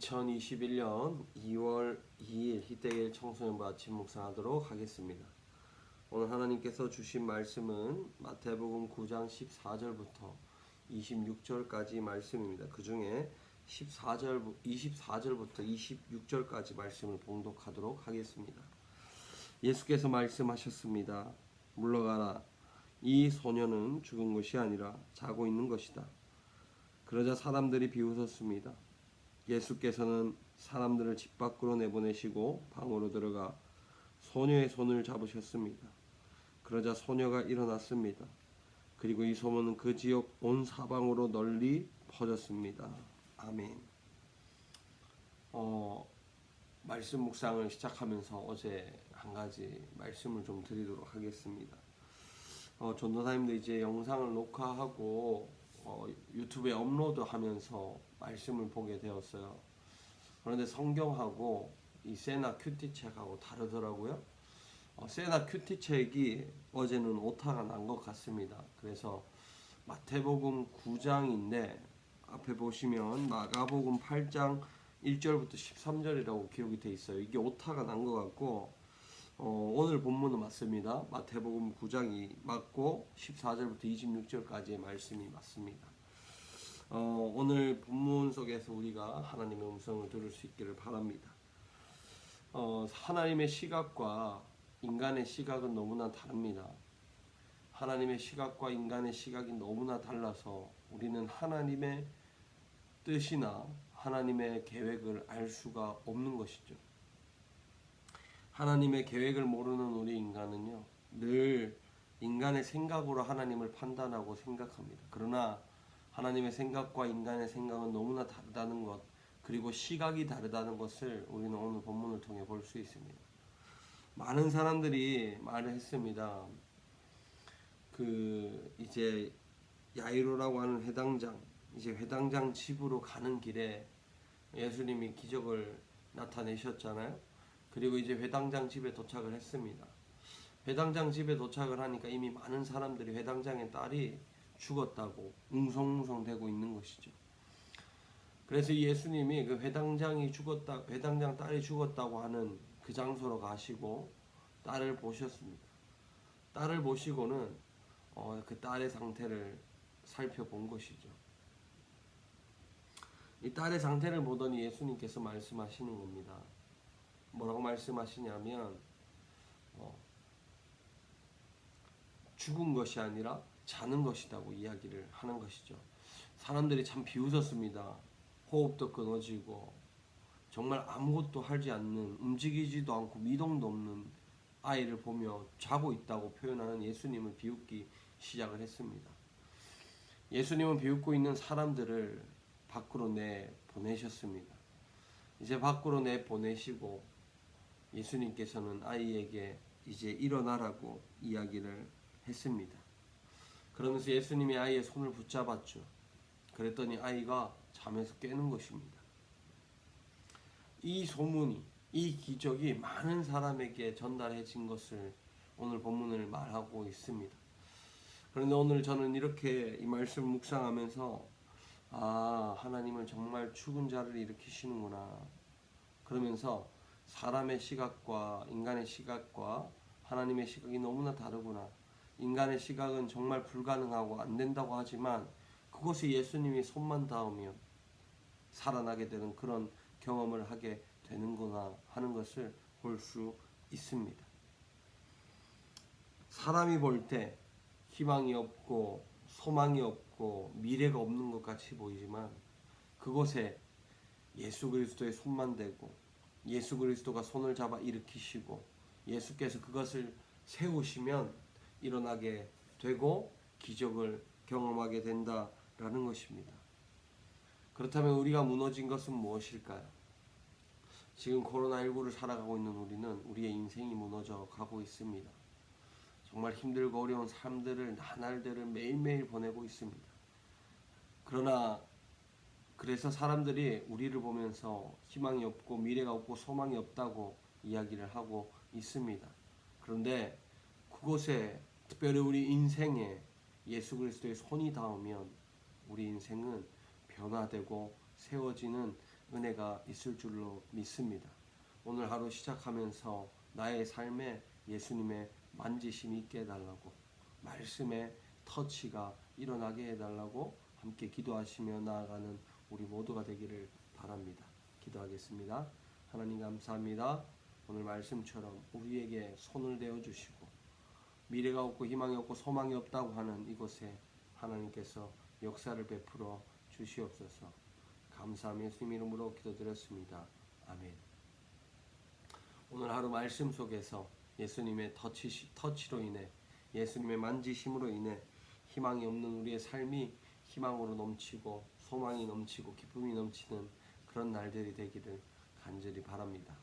2021년 2월 2일 희대일 청소년부 아침 묵상하도록 하겠습니다. 오늘 하나님께서 주신 말씀은 마태복음 9장 14절부터 26절까지 말씀입니다. 그 중에 24절부터 26절까지 말씀을 봉독하도록 하겠습니다. 예수께서 말씀하셨습니다. 물러가라. 이 소녀는 죽은 것이 아니라 자고 있는 것이다. 그러자 사람들이 비웃었습니다. 예수께서는 사람들을 집 밖으로 내보내시고 방으로 들어가 소녀의 손을 잡으셨습니다. 그러자 소녀가 일어났습니다. 그리고 이 소문은 그 지역 온 사방으로 널리 퍼졌습니다. 아멘. 말씀 묵상을 시작하면서 어제 한 가지 말씀을 좀 드리도록 하겠습니다. 전도사님도 이제 영상을 녹화하고 유튜브에 업로드하면서 말씀을 보게 되었어요. 그런데 성경하고 이 세나 큐티 책하고 다르더라고요. 세나 큐티 책이 어제는 오타가 난 것 같습니다. 그래서 마태복음 9장인데 앞에 보시면 마가복음 8장 1절부터 13절이라고 기록이 되어 있어요. 이게 오타가 난 것 같고 오늘 본문은 맞습니다. 마태복음 9장이 맞고 14절부터 26절까지의 말씀이 맞습니다. 오늘 본문 속에서 우리가 하나님의 음성을 들을 수 있기를 바랍니다. 하나님의 시각과 인간의 시각은 너무나 다릅니다. 하나님의 시각과 인간의 시각이 너무나 달라서 우리는 하나님의 뜻이나 하나님의 계획을 알 수가 없는 것이죠. 하나님의 계획을 모르는 우리 인간은요, 늘 인간의 생각으로 하나님을 판단하고 생각합니다. 그러나 하나님의 생각과 인간의 생각은 너무나 다르다는 것, 그리고 시각이 다르다는 것을 우리는 오늘 본문을 통해 볼 수 있습니다. 많은 사람들이 말을 했습니다. 이제 야이로라고 하는 회당장, 이제 회당장 집으로 가는 길에 예수님이 기적을 나타내셨잖아요. 그리고 이제 회당장 집에 도착을 했습니다. 회당장 집에 도착을 하니까 이미 많은 사람들이 회당장의 딸이 죽었다고 웅성웅성 대고 있는 것이죠. 그래서 예수님이 그 회당장 딸이 죽었다고 하는 그 장소로 가시고 딸을 보셨습니다. 딸을 보시고는 그 딸의 상태를 살펴본 것이죠. 이 딸의 상태를 보더니 예수님께서 말씀하시는 겁니다. 뭐라고 말씀하시냐면 죽은 것이 아니라 자는 것이라고 이야기를 하는 것이죠. 사람들이 참 비웃었습니다. 호흡도 끊어지고 정말 아무것도 하지 않는, 움직이지도 않고 미동도 없는 아이를 보며 자고 있다고 표현하는 예수님을 비웃기 시작을 했습니다. 예수님은 비웃고 있는 사람들을 밖으로 내보내셨습니다. 이제 밖으로 내보내시고 예수님께서는 아이에게 이제 일어나라고 이야기를 했습니다. 그러면서 예수님이 아이의 손을 붙잡았죠. 그랬더니 아이가 잠에서 깨는 것입니다. 이 소문이, 이 기적이 많은 사람에게 전달해진 것을 오늘 본문을 말하고 있습니다. 그런데 오늘 저는 이렇게 이 말씀 묵상하면서 하나님은 정말 죽은 자를 일으키시는구나. 그러면서 사람의 시각과 인간의 시각과 하나님의 시각이 너무나 다르구나. 인간의 시각은 정말 불가능하고 안 된다고 하지만 그것이 예수님이 손만 닿으면 살아나게 되는 그런 경험을 하게 되는구나 하는 것을 볼 수 있습니다. 사람이 볼 때 희망이 없고 소망이 없고 미래가 없는 것 같이 보이지만 그곳에 예수 그리스도의 손만 대고 예수 그리스도가 손을 잡아 일으키시고 예수께서 그것을 세우시면 일어나게 되고 기적을 경험하게 된다라는 것입니다. 그렇다면 우리가 무너진 것은 무엇일까요? 지금 코로나19를 살아가고 있는 우리는 우리의 인생이 무너져 가고 있습니다. 정말 힘들고 어려운 삶들을, 나날들을 매일매일 보내고 있습니다. 그래서 사람들이 우리를 보면서 희망이 없고 미래가 없고 소망이 없다고 이야기를 하고 있습니다. 그런데 그곳에 특별히 우리 인생에 예수 그리스도의 손이 닿으면 우리 인생은 변화되고 세워지는 은혜가 있을 줄로 믿습니다. 오늘 하루 시작하면서 나의 삶에 예수님의 만지심이 있게 해달라고, 말씀의 터치가 일어나게 해달라고 함께 기도하시며 나아가는 우리 모두가 되기를 바랍니다. 기도하겠습니다. 하나님 감사합니다. 오늘 말씀처럼 우리에게 손을 대어 주시고 미래가 없고 희망이 없고 소망이 없다고 하는 이곳에 하나님께서 역사를 베풀어 주시옵소서. 감사하며 예수님 이름으로 기도드렸습니다. 아멘. 오늘 하루 말씀 속에서 예수님의 터치로 인해, 예수님의 만지심으로 인해 희망이 없는 우리의 삶이 희망으로 넘치고 소망이 넘치고 기쁨이 넘치는 그런 날들이 되기를 간절히 바랍니다.